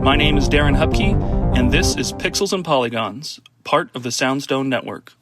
My name is Darren Hupke, and this is Pixels and Polygons, part of the Soundstone Network.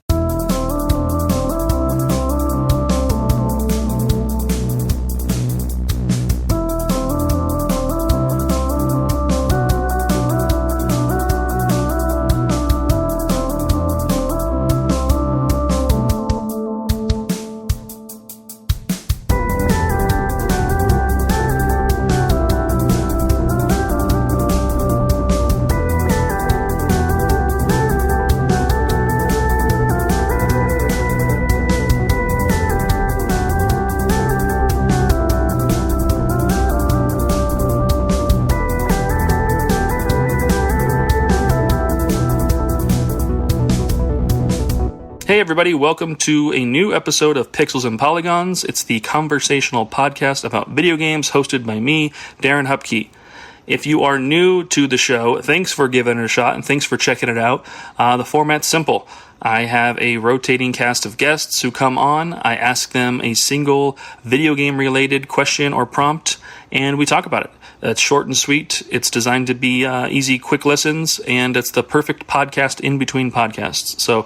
Hey everybody, welcome to a new episode of Pixels and Polygons. It's the conversational podcast about video games hosted by me, Darren Hupke. If you are new to the show, thanks for giving it a shot and thanks for checking it out. The format's simple. I have a rotating cast of guests who come on. I ask them a single video game related question or prompt, and we talk about it. It's short and sweet. It's designed to be easy, quick listens, and it's the perfect podcast in between podcasts. So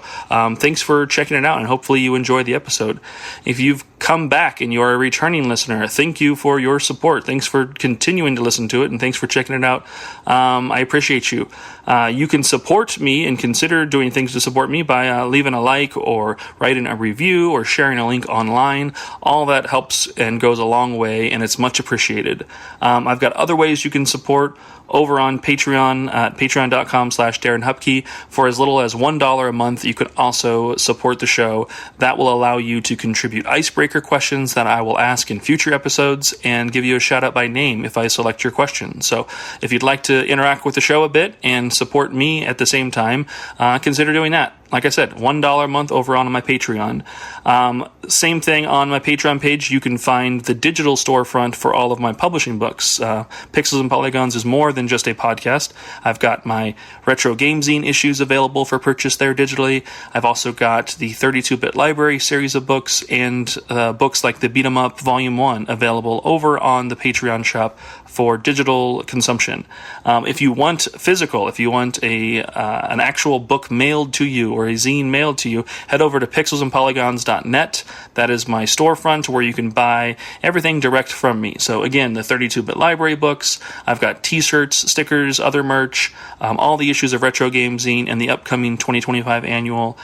thanks for checking it out, and hopefully you enjoy the episode. If you've come back and you're a returning listener, thank you for your support. Thanks for continuing to listen to it, and thanks for checking it out. I appreciate you. You can support me and consider doing things to support me by leaving a like or writing a review or sharing a link online. All that helps and goes a long way, and it's much appreciated. I've got other ways you can support over on Patreon at patreon.com/Darren Hupke. For as little as $1 a month, you can also support the show. That will allow you to contribute icebreaker questions that I will ask in future episodes and give you a shout out by name if I select your question. So if you'd like to interact with the show a bit and support me at the same time, consider doing that. Like I said, $1 a month over on my Patreon. Same thing on my Patreon page. You can find the digital storefront for all of my publishing books. Pixels and Polygons is more than just a podcast. I've got my Retro Game Zine issues available for purchase there digitally. I've also got the 32-bit library series of books and books like the Beat 'em Up Volume 1 available over on the Patreon shop for digital consumption. If you want physical, if you want an actual book mailed to you or a zine mailed to you, head over to pixelsandpolygons.net. That is my storefront where you can buy everything direct from me. So again, the 32-bit library books, I've got t-shirts, stickers, other merch, all the issues of Retro Game Zine and the upcoming 2025 annual.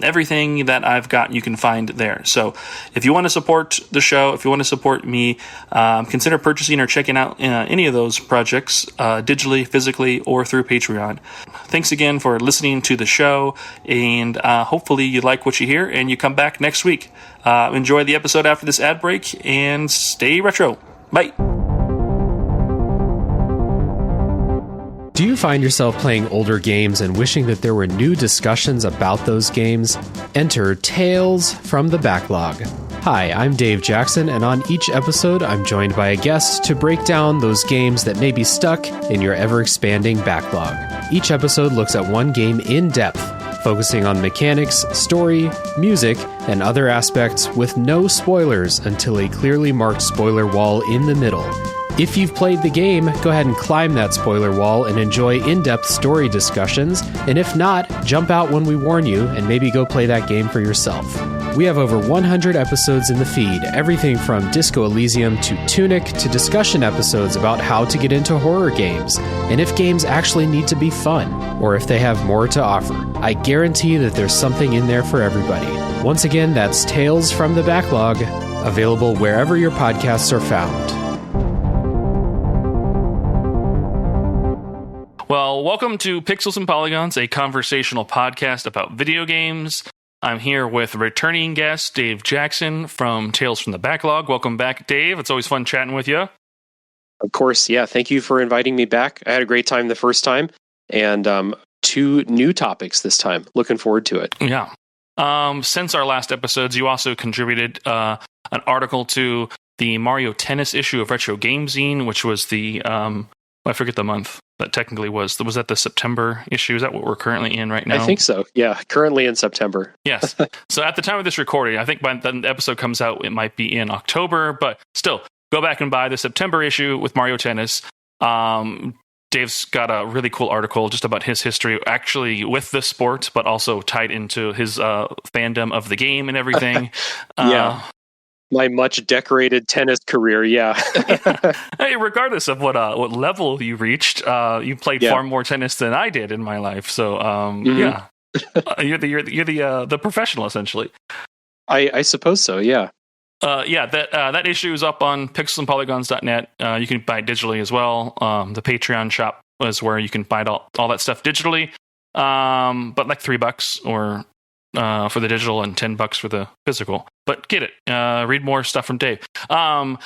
Everything that I've got you can find there. So if you want to support the show, if you want to support me, consider purchasing or checking out any of those projects digitally, physically, or through Patreon. Thanks again for listening to the show, and hopefully you like what you hear and you come back next week. Enjoy the episode after this ad break and stay retro. Bye. Do you find yourself playing older games and wishing that there were new discussions about those games? Enter Tales from the Backlog. Hi, I'm Dave Jackson, and on each episode, I'm joined by a guest to break down those games that may be stuck in your ever-expanding backlog. Each episode looks at one game in depth, focusing on mechanics, story, music, and other aspects with no spoilers until a clearly marked spoiler wall in the middle. If you've played the game, go ahead and climb that spoiler wall and enjoy in-depth story discussions, and if not, jump out when we warn you and maybe go play that game for yourself. We have over 100 episodes in the feed, everything from Disco Elysium to Tunic to discussion episodes about how to get into horror games, and if games actually need to be fun, or if they have more to offer. I guarantee that there's something in there for everybody. Once again, that's Tales from the Backlog, available wherever your podcasts are found. Well, welcome to Pixels and Polygons, a conversational podcast about video games. I'm here with returning guest Dave Jackson from Tales from the Backlog. Welcome back, Dave. It's always fun chatting with you. Of course, yeah. Thank you for inviting me back. I had a great time the first time, and 2 new topics this time. Looking forward to it. Yeah. Since our last episodes, you also contributed an article to the Mario Tennis issue of Retro Game Zine, which was the I forget the month that technically was that the September issue? Is that what we're currently in right now? I think so. Yeah, currently in September. Yes. So at the time of this recording, I think by the episode comes out, it might be in October, but still, go back and buy the September issue with Mario Tennis. Dave's got a really cool article just about his history, actually with the sport, but also tied into his fandom of the game and everything. Yeah. My much decorated tennis career, yeah. Hey, regardless of what level you reached, you played far more tennis than I did in my life. So, yeah, you're the professional essentially. I suppose so. Yeah. That issue is up on pixelsandpolygons.net. You can buy it digitally as well. The Patreon shop is where you can buy all that stuff digitally. But like $3 or for the digital and $10 for the physical. But get it. Read more stuff from Dave. Catch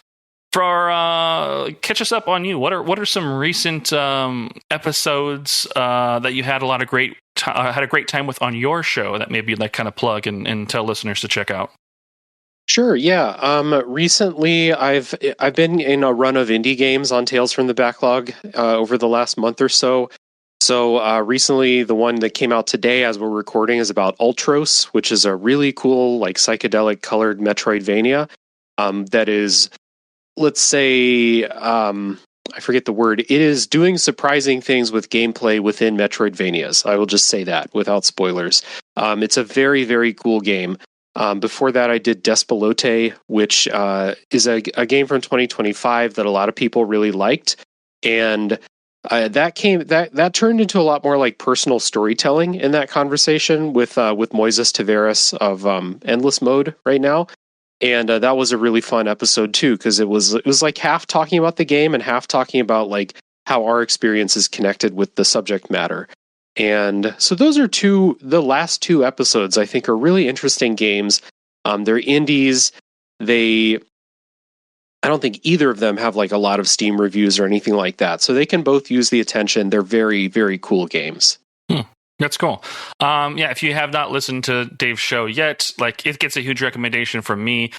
us up on you. What are some recent episodes that you had a great time with on your show that maybe you'd like kind of plug and tell listeners to check out? Sure. Yeah. Recently, I've been in a run of indie games on Tales from the Backlog over the last month or so. So recently, the one that came out today as we're recording is about Ultros, which is a really cool, like psychedelic colored Metroidvania that is, let's say, I forget the word. It is doing surprising things with gameplay within Metroidvanias. I will just say that without spoilers. It's a very, very cool game. Before that, I did Despelote, which is a game from 2025 that a lot of people really liked. And that turned into a lot more like personal storytelling in that conversation with Moises Tavares of Endless Mode right now. And that was a really fun episode too, because it was like half talking about the game and half talking about like how our experience is connected with the subject matter. And so those are the last two episodes I think are really interesting games. They're indies. I don't think either of them have like a lot of Steam reviews or anything like that. So they can both use the attention. They're very, very cool games. That's cool. If you have not listened to Dave's show yet, like it gets a huge recommendation from me.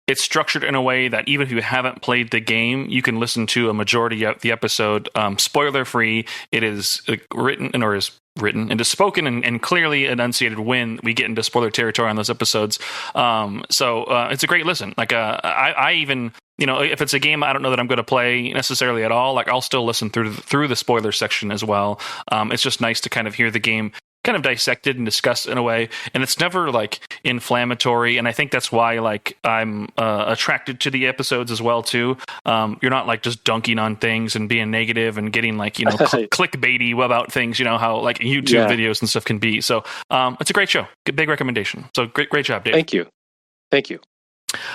It's structured in a way that even if you haven't played the game, you can listen to a majority of the episode spoiler free. It is written and is spoken and clearly enunciated when we get into spoiler territory on those episodes. So it's a great listen. Like I even, if it's a game I don't know that I'm going to play necessarily at all, like I'll still listen through the spoiler section as well. It's just nice to kind of hear the game kind of dissected and discussed in a way, and it's never like inflammatory, and I think that's why like I'm attracted to the episodes as well too. You're not like just dunking on things and being negative and getting like clickbaity about things, how like YouTube videos and stuff can be. So it's a great show. Big recommendation. So great job, Dave. Thank you.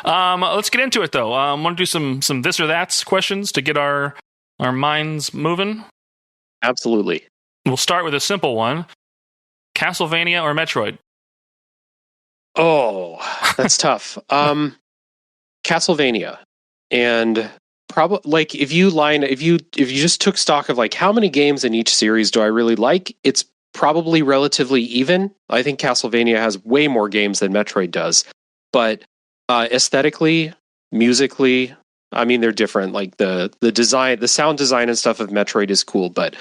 Let's get into it though. Want to do some this or that's questions to get our minds moving? Absolutely. We'll start with a simple one. Castlevania or Metroid? Oh, that's tough. Castlevania. And probably like if you just took stock of like how many games in each series do I really like, it's probably relatively even. I think Castlevania has way more games than Metroid does. But aesthetically, musically, I mean they're different. Like the design, the sound design and stuff of Metroid is cool, but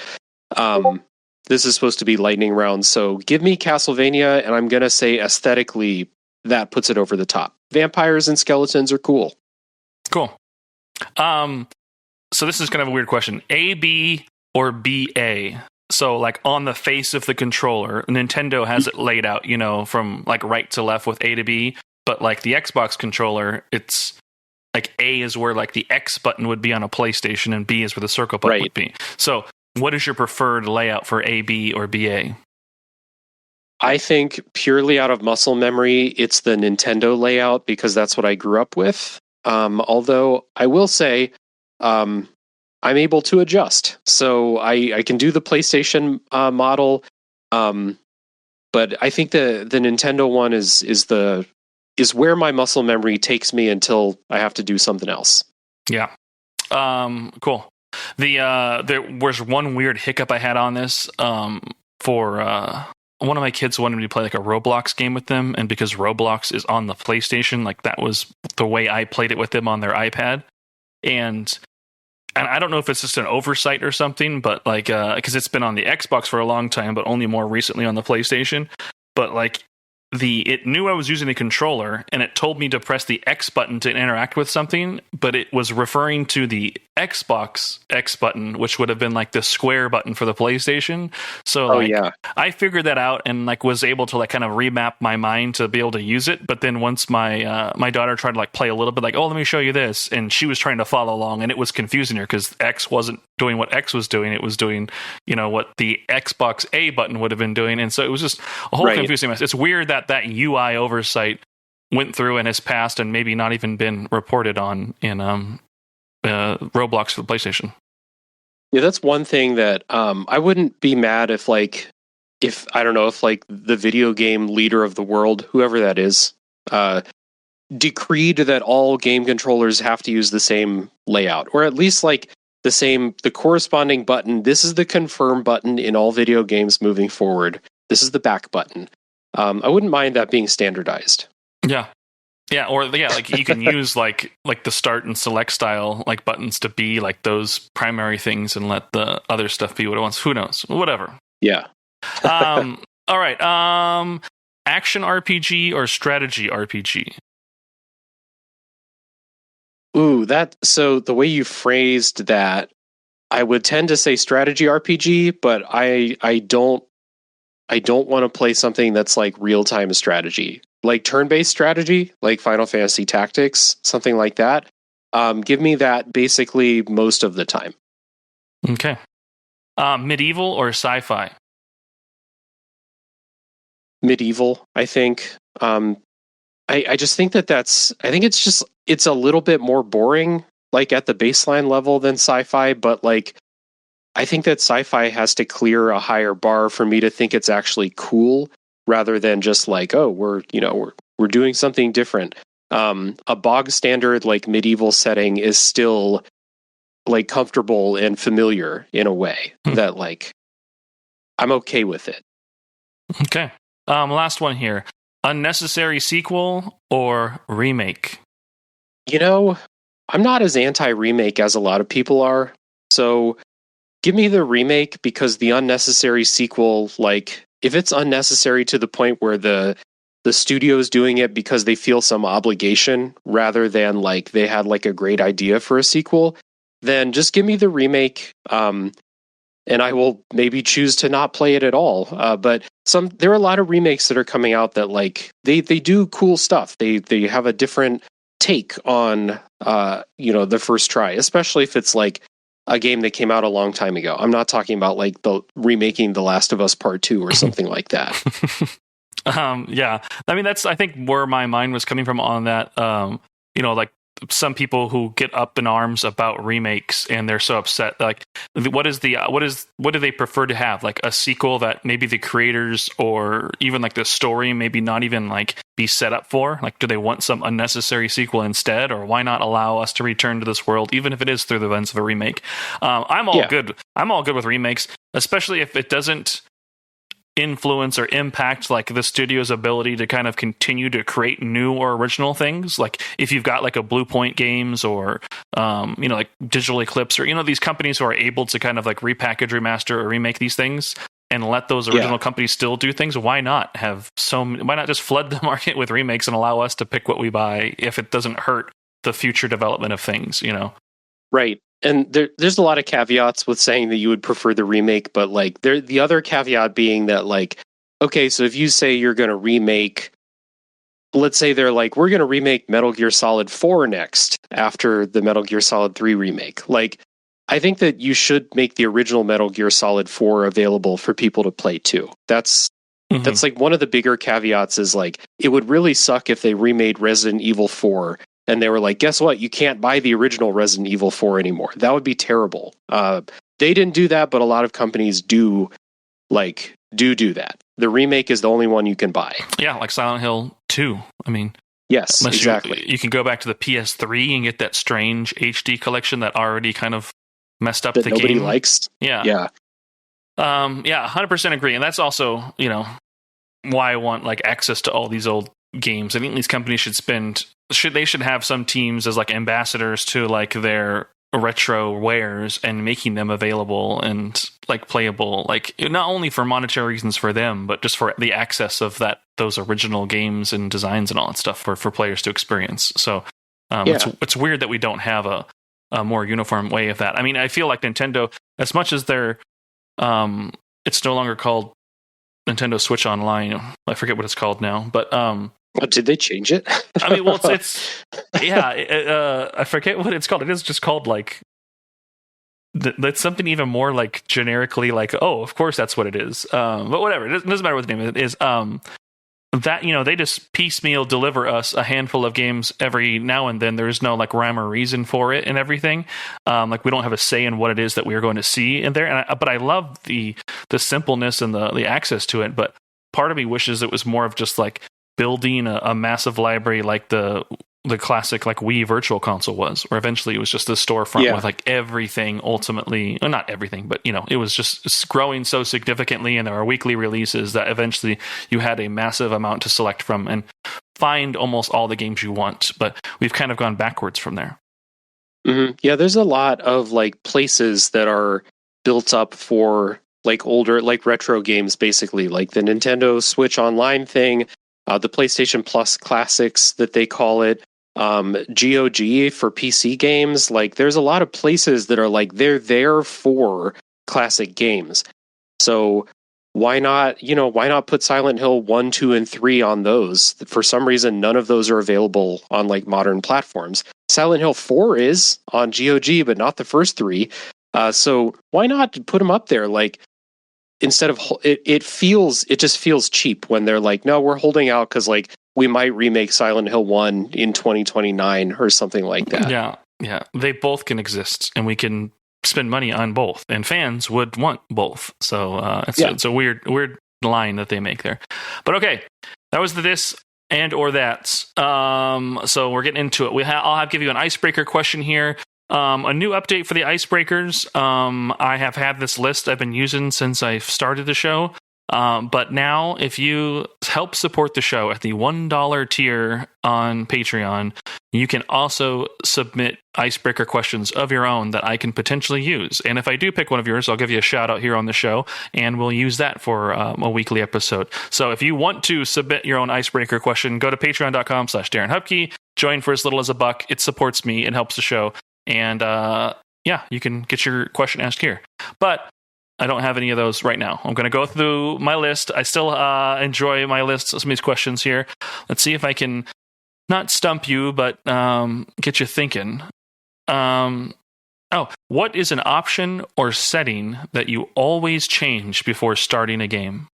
this is supposed to be lightning round, so give me Castlevania, and I'm going to say aesthetically, that puts it over the top. Vampires and skeletons are cool. Cool. So this is kind of a weird question. A, B, or BA? So, like, on the face of the controller, Nintendo has it laid out, from, like, right to left with A to B, but, like, the Xbox controller, it's, like, A is where, like, the X button would be on a PlayStation, and B is where the circle button would be. So, what is your preferred layout for A, B, or BA? I think purely out of muscle memory, it's the Nintendo layout because that's what I grew up with. Although I will say I'm able to adjust. So I can do the PlayStation model. But I think the Nintendo one is where my muscle memory takes me until I have to do something else. Yeah. Cool. There was one weird hiccup I had on this for one of my kids wanted me to play like a Roblox game with them, and because Roblox is on the PlayStation, like that was the way I played it with them on their iPad, and I don't know if it's just an oversight or something, but like because it's been on the Xbox for a long time, but only more recently on the PlayStation, but like it knew I was using the controller, and it told me to press the X button to interact with something, but it was referring to the Xbox X button, which would have been like the square button for the PlayStation. So I figured that out and like was able to like kind of remap my mind to be able to use it. But then once my my daughter tried to like play a little bit, like, oh, let me show you this, and she was trying to follow along, and it was confusing her because X wasn't doing what X was doing. It was doing, what the Xbox A button would have been doing, and so it was just a whole confusing mess. It's weird that UI oversight went through and has passed and maybe not even been reported on in Roblox for the PlayStation. Yeah, that's one thing that I wouldn't be mad if I don't know, if like the video game leader of the world, whoever that is, decreed that all game controllers have to use the same layout, or at least like the corresponding button. This is the confirm button in all video games moving forward. This is the back button. I wouldn't mind that being standardized. Yeah. Yeah, like you can use like the start and select style like buttons to be like those primary things and let the other stuff be what it wants. Who knows? Whatever. Yeah. All right. Action RPG or strategy RPG? Ooh, so the way you phrased that, I would tend to say strategy RPG, but I don't want to play something that's like real-time strategy. Like turn-based strategy, like Final Fantasy Tactics, something like that. Give me that basically most of the time. Okay. Medieval or sci-fi? Medieval, I think. I just think it's a little bit more boring, like at the baseline level than sci-fi, but like I think that sci-fi has to clear a higher bar for me to think it's actually cool, rather than just like, oh, we're doing something different. A bog standard like medieval setting is still like comfortable and familiar in a way that like I'm okay with it. Okay. Last one here. Unnecessary sequel or remake? I'm not as anti-remake as a lot of people are. So give me the remake, because the unnecessary sequel, like if it's unnecessary to the point where the studio is doing it because they feel some obligation rather than like they had like a great idea for a sequel, then just give me the remake. And I will maybe choose to not play it at all. But there are a lot of remakes that are coming out that like they do cool stuff. They have a different take on the first try, especially if it's like a game that came out a long time ago. I'm not talking about like the remaking The Last of Us Part 2 or something like that. Yeah. I mean, that's, I think, where my mind was coming from on that. Like some people who get up in arms about remakes and they're so upset. Like, what do they prefer to have? Like a sequel that maybe the creators or even like the story maybe not even like be set up for? Like, do they want some unnecessary sequel instead? Or why not allow us to return to this world, even if it is through the lens of a remake? I'm all good. I'm all good with remakes, especially if it doesn't influence or impact like the studio's ability to kind of continue to create new or original things. Like if you've got like a Blue Point Games or like Digital Eclipse or these companies who are able to kind of like repackage, remaster, or remake these things and let those original companies still do things, why not just flood the market with remakes and allow us to pick what we buy if it doesn't hurt the future development of things, Right. And there's a lot of caveats with saying that you would prefer the remake, but like the other caveat being that like, okay, so if you say you're going to remake, let's say they're like, we're going to remake Metal Gear Solid 4 next after the Metal Gear Solid 3 remake. Like, I think that you should make the original Metal Gear Solid 4 available for people to play too. That's like one of the bigger caveats is like, it would really suck if they remade Resident Evil 4 and they were like, guess what? You can't buy the original Resident Evil 4 anymore. That would be terrible. They didn't do that, but a lot of companies do that. The remake is the only one you can buy. Yeah, like Silent Hill 2. I mean, yes, exactly. You can go back to the PS3 and get that strange HD collection that already kind of messed up that the nobody game. Likes. Yeah. 100% agree. And that's also, why I want like access to all these old games. I think these companies should have some teams as like ambassadors to like their retro wares and making them available and like playable, like not only for monetary reasons for them, but just for the access of those original games and designs and all that stuff for players to experience. So it's weird that we don't have a more uniform way of that. I mean, I feel like Nintendo, as much as they're it's no longer called Nintendo Switch Online. I forget what it's called now, but did they change it? I mean, well, it's I forget what it's called. It is just called like that's something even more like generically like, oh, of course that's what it is. But whatever, it doesn't matter what the name of it is. That, you know, they just piecemeal deliver us a handful of games every now and then. There's no like rhyme or reason for it and everything. Like we don't have a say in what it is that we are going to see in there. But I love the simpleness and the access to it. But part of me wishes it was more of just like building a massive library like the classic like Wii Virtual Console was, where eventually it was just the storefront with like everything ultimately, well, not everything, but you know, it was just growing so significantly, and there are weekly releases that eventually you had a massive amount to select from and find almost all the games you want. But we've kind of gone backwards from there. Mm-hmm. Yeah, there's a lot of like places that are built up for like older, like retro games, basically, like the Nintendo Switch Online thing. The PlayStation Plus Classics that they call it, GOG for PC games. Like there's a lot of places that are like, they're there for classic games. So why not put Silent Hill 1, 2, and 3 on those? For some reason, none of those are available on like modern platforms. Silent Hill 4 is on GOG, but not the first 3. So why not put them up there? Like, instead of it just feels cheap when they're like, no, we're holding out because like we might remake Silent Hill 1 in 2029 or something like that. Yeah, they both can exist, and we can spend money on both, and fans would want both. So it's a weird line that they make there. But okay, that was the this and or that. So we're getting into it. I'll give you an icebreaker question here. A new update for the icebreakers. I have had this list I've been using since I started the show. But now, if you help support the show at the $1 tier on Patreon, you can also submit icebreaker questions of your own that I can potentially use. And if I do pick one of yours, I'll give you a shout out here on the show, and we'll use that for a weekly episode. So if you want to submit your own icebreaker question, go to patreon.com/Darren Hupke. Join for as little as $1. It supports me and helps the show. And you can get your question asked here. But I don't have any of those right now. I'm going to go through my list. I still enjoy my list, some of these questions here. Let's see if I can not stump you, but get you thinking. What is an option or setting that you always change before starting a game?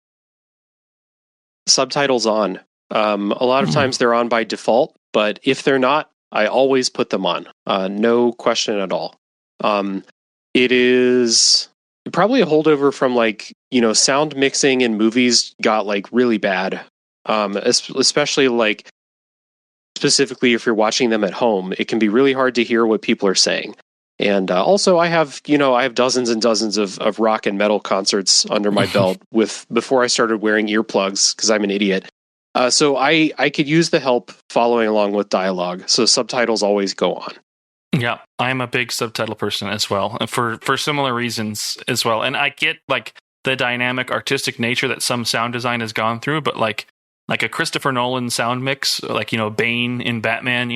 Subtitles on. A lot of times they're on by default, but if they're not, I always put them on. No question at all. It is probably a holdover from like, sound mixing in movies got like really bad. Especially like specifically if you're watching them at home, it can be really hard to hear what people are saying. And also I have dozens and dozens of rock and metal concerts under my belt before I started wearing earplugs because I'm an idiot. So I could use the help following along with dialogue. So subtitles always go on. Yeah, I'm a big subtitle person as well, for similar reasons as well. And I get like the dynamic artistic nature that some sound design has gone through, but like a Christopher Nolan sound mix, like, Bane in Batman,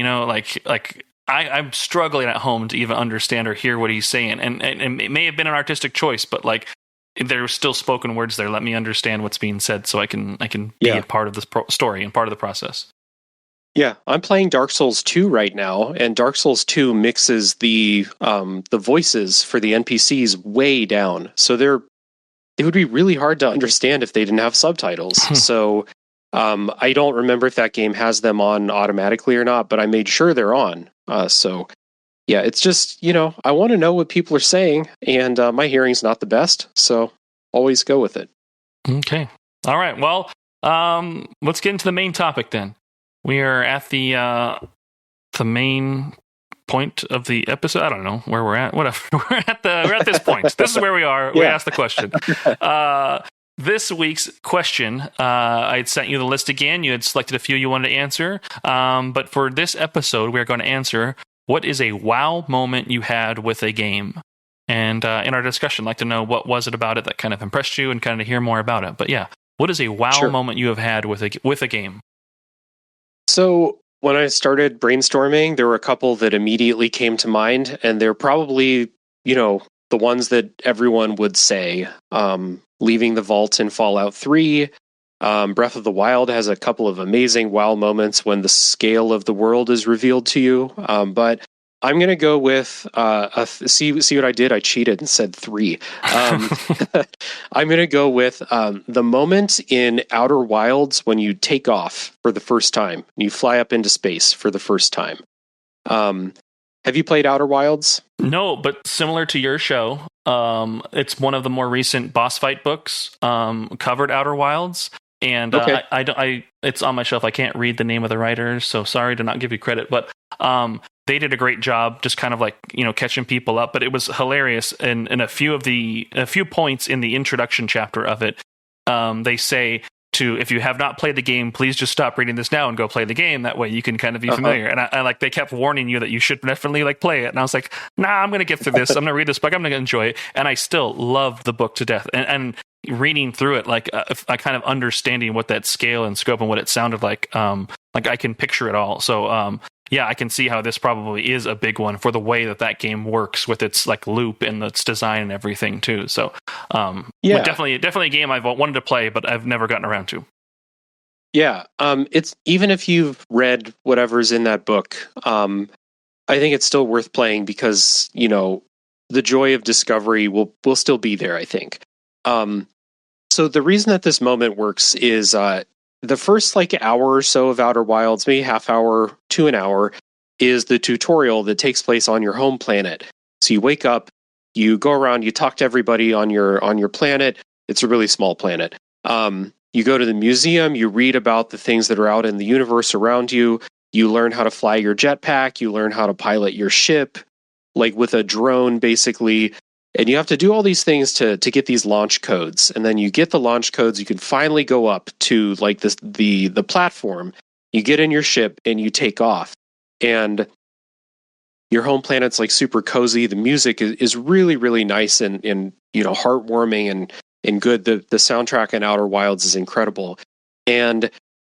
I'm struggling at home to even understand or hear what he's saying. And it may have been an artistic choice, but like, there are still spoken words there. Let me understand what's being said so I can be a part of the story and part of the process. Yeah, I'm playing Dark Souls 2 right now, and Dark Souls 2 mixes the voices for the NPCs way down. So it would be really hard to understand if they didn't have subtitles. So I don't remember if that game has them on automatically or not, but I made sure they're on. Yeah, it's just, I want to know what people are saying, and my hearing's not the best, so always go with it. Okay. All right. Well, let's get into the main topic then. We are at the main point of the episode. I don't know where we're at. Whatever. We're at this point. This is where we are. We asked the question. This week's question, I had sent you the list again. You had selected a few you wanted to answer. But for this episode, we're going to answer what is a wow moment you had with a game? And in our discussion, I'd like to know what was it about it that kind of impressed you and kind of hear more about it. But yeah, what is a wow moment you have had with a game? So when I started brainstorming, there were a couple that immediately came to mind, and they're probably, the ones that everyone would say. Leaving the vault in Fallout 3. Breath of the Wild has a couple of amazing wow moments when the scale of the world is revealed to you. But I'm going to go with see what I did. I cheated and said 3. I'm going to go with the moment in Outer Wilds when you take off for the first time. You fly up into space for the first time. Have you played Outer Wilds? No, but similar to your show, it's one of the more recent boss fight books covered Outer Wilds. And it's on my shelf. I can't read the name of the writer, so sorry to not give you credit. But they did a great job, just kind of like catching people up. But it was hilarious. And in a few points in the introduction chapter of it, they say if you have not played the game, please just stop reading this now and go play the game. That way you can kind of be familiar. And I like they kept warning you that you should definitely like play it. And I was like, nah, I'm going to get through this. I'm going to read this book. I'm going to enjoy it. And I still love the book to death. And reading through it, like I kind of understanding what that scale and scope and what it sounded like I can picture it all. So yeah, I can see how this probably is a big one for the way that game works with its like loop and its design and everything too. So definitely a game I've wanted to play, but I've never gotten around to. Yeah, it's even if you've read whatever's in that book, I think it's still worth playing because the joy of discovery will still be there. I think. So the reason that this moment works is the first hour or so of Outer Wilds, maybe half hour to an hour, is the tutorial that takes place on your home planet. So you wake up, you go around, you talk to everybody on your planet. It's a really small planet. You go to the museum, you read about the things that are out in the universe around you. You learn how to fly your jetpack. You learn how to pilot your ship, like with a drone, basically. And you have to do all these things to get these launch codes. And then you get the launch codes, you can finally go up to the platform. You get in your ship and you take off. And your home planet's super cozy. The music is really, really nice and heartwarming and good. The soundtrack in Outer Wilds is incredible. And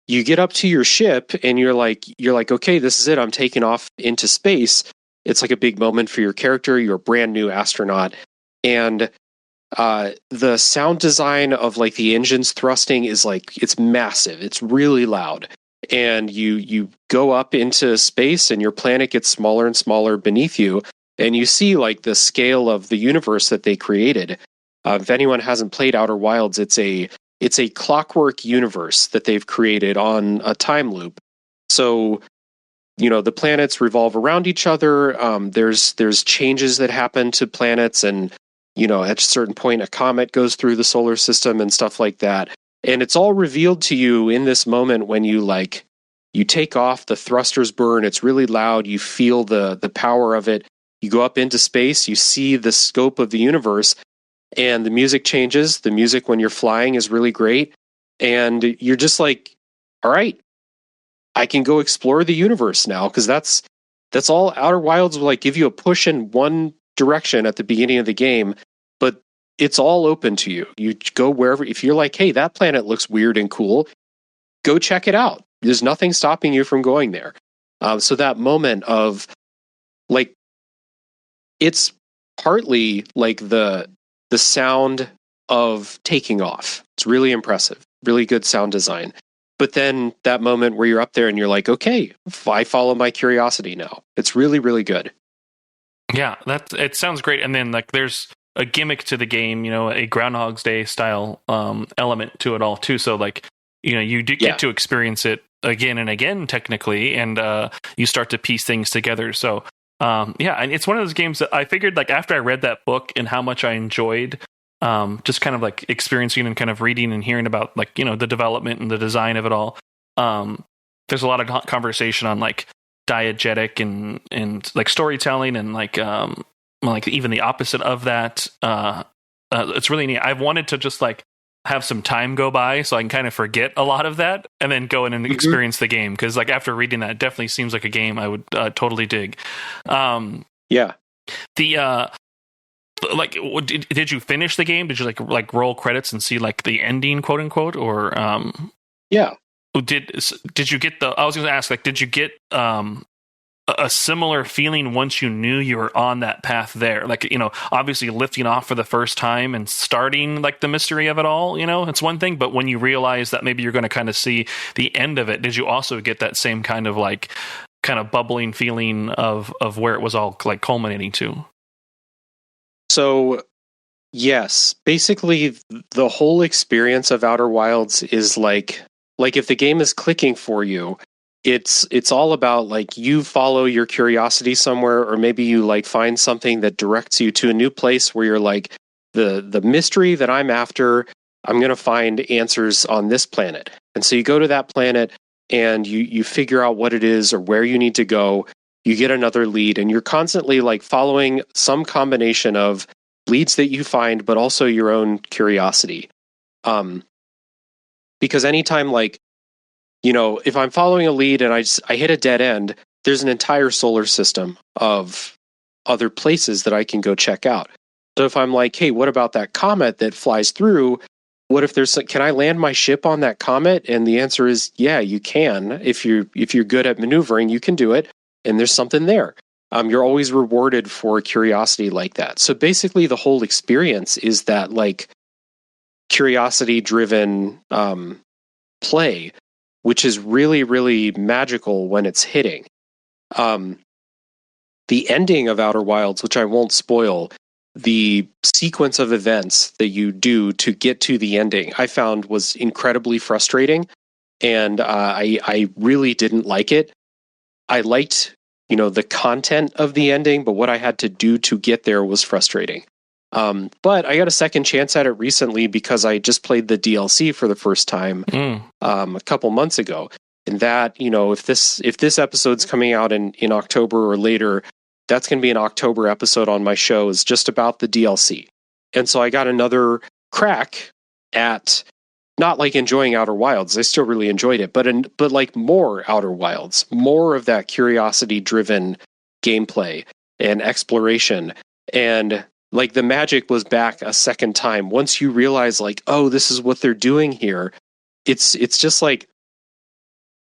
you get up to your ship and you're like, okay, this is it. I'm taking off into space. It's like a big moment for your character. You're a brand new astronaut. And the sound design of the engines thrusting is it's massive. It's really loud. And you go up into space and your planet gets smaller and smaller beneath you. And you see the scale of the universe that they created. If anyone hasn't played Outer Wilds, it's a clockwork universe that they've created on a time loop. So the planets revolve around each other. There's changes that happen to planets, and at a certain point, a comet goes through the solar system and stuff like that. And it's all revealed to you in this moment when you take off, the thrusters burn. It's really loud. You feel the power of it. You go up into space. You see the scope of the universe, and the music changes. The music when you're flying is really great, and you're just all right. I can go explore the universe now, because that's all. Outer Wilds will give you a push in one direction at the beginning of the game, but it's all open to you. You go wherever. If you're hey, that planet looks weird and cool, go check it out. There's nothing stopping you from going there. So that moment of it's partly the sound of taking off. It's really impressive. Really good sound design. But then that moment where you're up there and you're okay, I follow my curiosity now. It's really, really good. Yeah, it sounds great. And then there's a gimmick to the game, a Groundhog's Day style element to it all too. So you do get to experience it again and again, technically, and you start to piece things together. So and it's one of those games that I figured after I read that book and how much I enjoyed just kind of experiencing and kind of reading and hearing about the development and the design of it all. There's a lot of conversation on diegetic and storytelling and even the opposite of that. It's really neat. I've wanted to just have some time go by so I can kind of forget a lot of that and then go in and experience the game. Because like after reading that, it definitely seems like a game I would totally dig. Yeah. The like, did you finish the game? Did you like roll credits and see like the ending, quote unquote, or Yeah. Did you get the? I was going to ask, like, did you get a similar feeling once you knew you were on that path there? Like, you know, obviously lifting off for the first time and starting like the mystery of it all, you know, it's one thing. But when you realize that maybe you're going to kind of see the end of it, did you also get that same kind of bubbling feeling of where it was all like culminating to? So, yes, basically the whole experience of Outer Wilds is like if the game is clicking for you, it's all about like you follow your curiosity somewhere, or maybe you like find something that directs you to a new place where you're like, the mystery that I'm after, I'm going to find answers on this planet. And so you go to that planet and you figure out what it is or where you need to go. You get another lead, and you're constantly like following some combination of leads that you find, but also your own curiosity. Because anytime, like, you know, if I'm following a lead and I hit a dead end, there's an entire solar system of other places that I can go check out. So if I'm like, hey, what about that comet that flies through? What if can I land my ship on that comet? And the answer is, yeah, you can. If you're good at maneuvering, you can do it. And there's something there. You're always rewarded for curiosity like that. So basically the whole experience is that like curiosity driven play, which is really, really magical when it's hitting. The ending of Outer Wilds, which I won't spoil, the sequence of events that you do to get to the ending, I found was incredibly frustrating, and I really didn't like it. I liked, you know, the content of the ending, but what I had to do to get there was frustrating. But I got a second chance at it recently because I just played the DLC for the first time a couple months ago. And that, you know, if this episode's coming out in October or later, that's going to be an October episode on my show, is just about the DLC. And so I got another crack at not like enjoying Outer Wilds. I still really enjoyed it, but like more Outer Wilds, more of that curiosity driven gameplay and exploration. And like the magic was back a second time. Once you realize like, oh, this is what they're doing here. It's just like,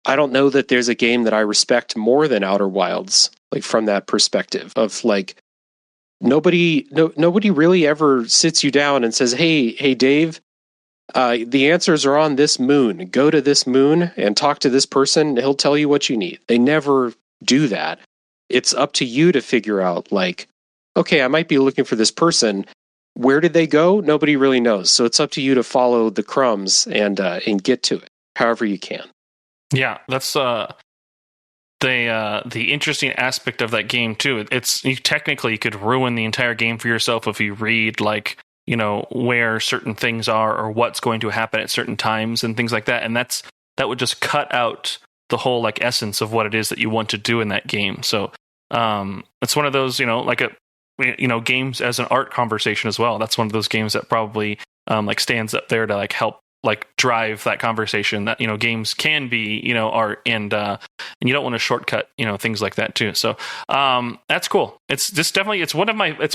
I don't know that there's a game that I respect more than Outer Wilds, like from that perspective of like, nobody really ever sits you down and says, hey, Dave, the answers are on this moon. Go to this moon and talk to this person. He'll tell you what you need. They never do that. It's up to you to figure out like, okay, I might be looking for this person. Where did they go? Nobody really knows. So it's up to you to follow the crumbs and get to it however you can. Yeah, that's the interesting aspect of that game too. You technically could ruin the entire game for yourself if you read like, you know, where certain things are or what's going to happen at certain times and things like that. And that would just cut out the whole like essence of what it is that you want to do in that game. So it's one of those, you know, games as an art conversation as well. That's one of those games that probably like stands up there to like help like drive that conversation that, you know, games can be, you know, art, and you don't want to shortcut, you know, things like that too. So that's cool. It's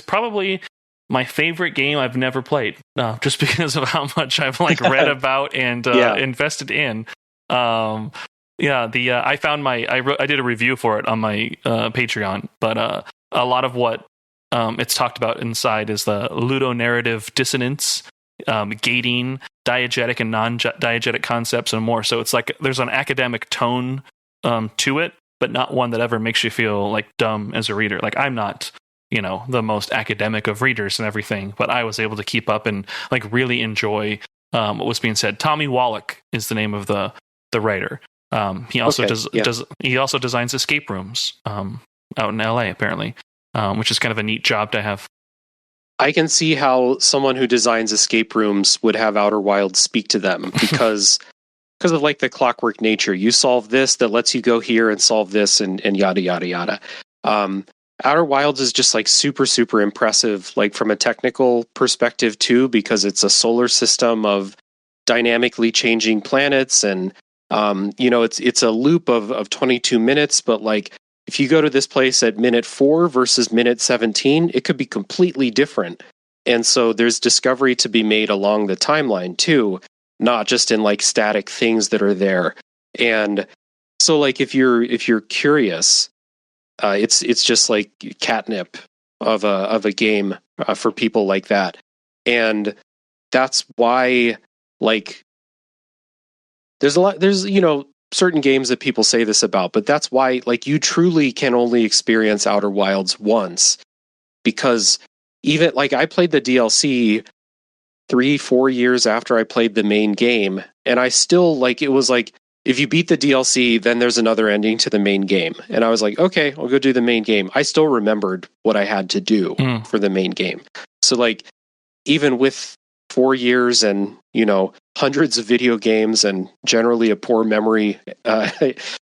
probably my favorite game I've never played, just because of how much I've like read about and invested in. I did a review for it on my Patreon, but a lot of what it's talked about inside is the ludonarrative dissonance, gating, diegetic and non-diegetic concepts, and more. So it's like there's an academic tone to it, but not one that ever makes you feel like dumb as a reader. Like I'm not, you know, the most academic of readers and everything, but I was able to keep up and like really enjoy what was being said. Tommy Wallach is the name of the writer. He also designs escape rooms out in LA apparently, which is kind of a neat job to have. I can see how someone who designs escape rooms would have Outer Wilds speak to them because of like the clockwork nature. You solve this, that lets you go here and solve this, and yada yada yada. Outer Wilds is just like super, super impressive, like from a technical perspective too, because it's a solar system of dynamically changing planets, and it's a loop of 22 minutes, but like if you go to this place at minute 4 versus minute 17, it could be completely different. And so there's discovery to be made along the timeline too, not just in like static things that are there. And so like if you're curious, it's just like catnip of a game for people like that. And that's why like there's certain games that people say this about, but that's why like you truly can only experience Outer Wilds once, because even like I played the DLC 3-4 years after I played the main game, and I still like, it was like, if you beat the DLC, then there's another ending to the main game. And I was like, okay, I'll go do the main game. I still remembered what I had to do for the main game. So like, even with 4 years and, hundreds of video games and generally a poor memory,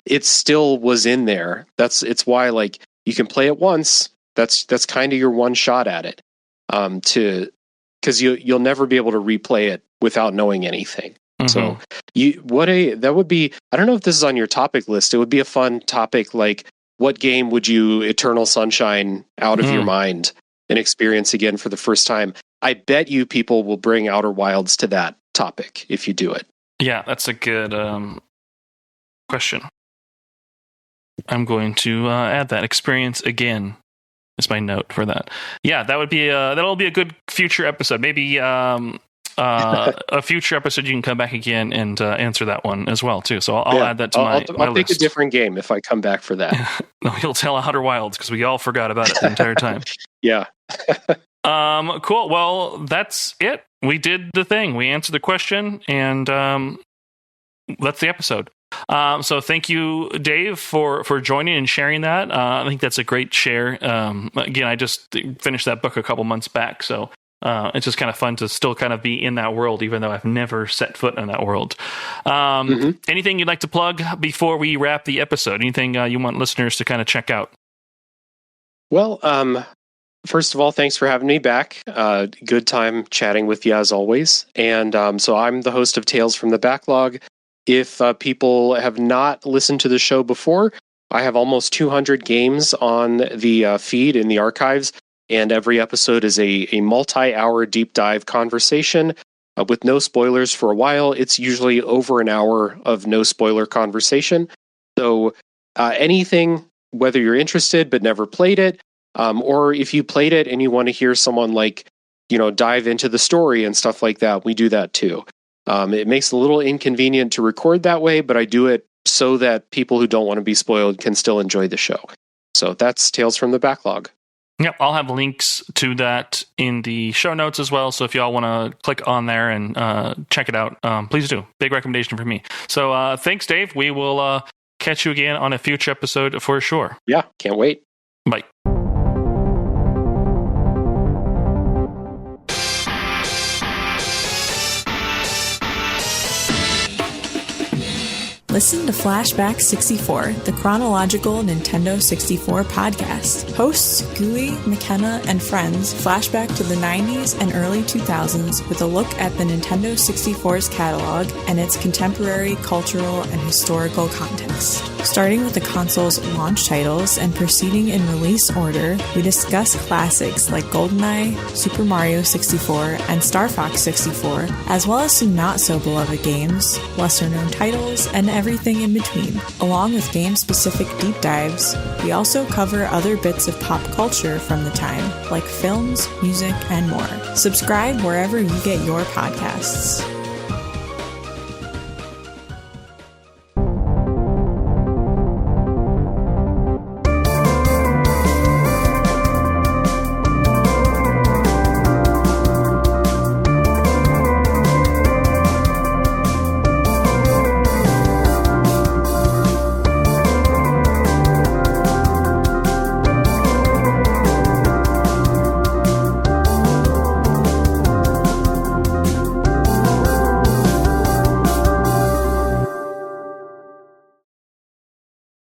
it still was in there. It's why like you can play it once. That's kind of your one shot at it. Because you'll never be able to replay it without knowing anything. So that would be, I don't know if this is on your topic list. It would be a fun topic. Like, what game would you Eternal Sunshine out of your mind and experience again for the first time? I bet you people will bring Outer Wilds to that topic if you do it. Yeah, that's a good question. I'm going to add that experience again. Is my note for that. Yeah, that'll be a good future episode. Maybe a future episode you can come back again and answer that one as well too. So I'll add that to my list. I'll pick a different game if I come back for that. No, you'll tell Outer Wilds because we all forgot about it the entire time. Yeah. Cool. Well, that's it. We did the thing. We answered the question, and that's the episode. So thank you, Dave, for joining and sharing that. I think that's a great share. Again, I just finished that book a couple months back, so it's just kind of fun to still kind of be in that world, even though I've never set foot in that world. Anything you'd like to plug before we wrap the episode? Anything you want listeners to kind of check out? Well, first of all, thanks for having me back. Good time chatting with you as always. And so I'm the host of Tales from the Backlog. If people have not listened to the show before, I have almost 200 games on the feed in the archives, and every episode is a multi-hour deep dive conversation with no spoilers for a while. It's usually over an hour of no spoiler conversation. So anything, whether you're interested but never played it, or if you played it and you want to hear someone dive into the story and stuff like that, we do that too. It makes it a little inconvenient to record that way, but I do it so that people who don't want to be spoiled can still enjoy the show. So that's Tales from the Backlog. Yep, I'll have links to that in the show notes as well. So if y'all want to click on there and check it out, please do. Big recommendation from me. So thanks, Dave. We will catch you again on a future episode for sure. Yeah, can't wait. Bye. Listen to Flashback 64, the chronological Nintendo 64 podcast. Hosts Gooey, McKenna, and friends flashback to the 90s and early 2000s with a look at the Nintendo 64's catalog and its contemporary cultural and historical context. Starting with the console's launch titles and proceeding in release order, we discuss classics like GoldenEye, Super Mario 64, and Star Fox 64, as well as some not-so-beloved games, lesser-known titles, and everything in between. Along with game-specific deep dives, we also cover other bits of pop culture from the time, like films, music, and more. Subscribe wherever you get your podcasts.